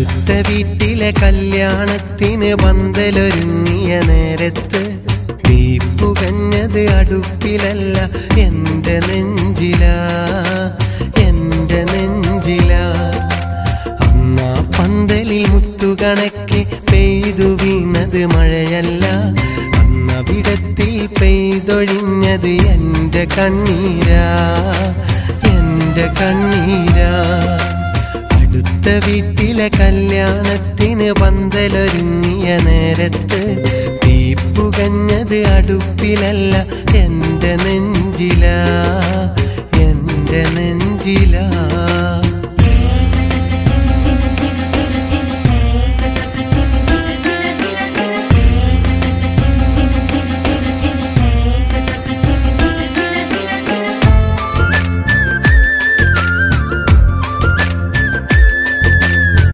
അടുത്ത വീട്ടിലെ കല്യാണത്തിന് പന്തലൊരുങ്ങിയ നേരത്ത് തീ പുകഞ്ഞത് അടുപ്പിലല്ല എൻ്റെ നെഞ്ചിലാ, എൻ്റെ നെഞ്ചിലാ. അന്നാ പന്തലിൽ മുത്തുകണക്കെ പെയ്തു വീണത് മഴയല്ല, അന്നവിടത്തിൽ പെയ്തൊഴിഞ്ഞത് എൻ്റെ കണ്ണീരാ, എൻ്റെ കണ്ണീരാ. അടുത്ത വീട്ടിലെ കല്യാണത്തിന് പന്തലൊരുങ്ങിയ നേരത്ത് തീ പുകഞ്ഞത് അടുപ്പിലല്ല എൻ്റെ നെഞ്ചിലാ, എൻ്റെ നെഞ്ചിലാ.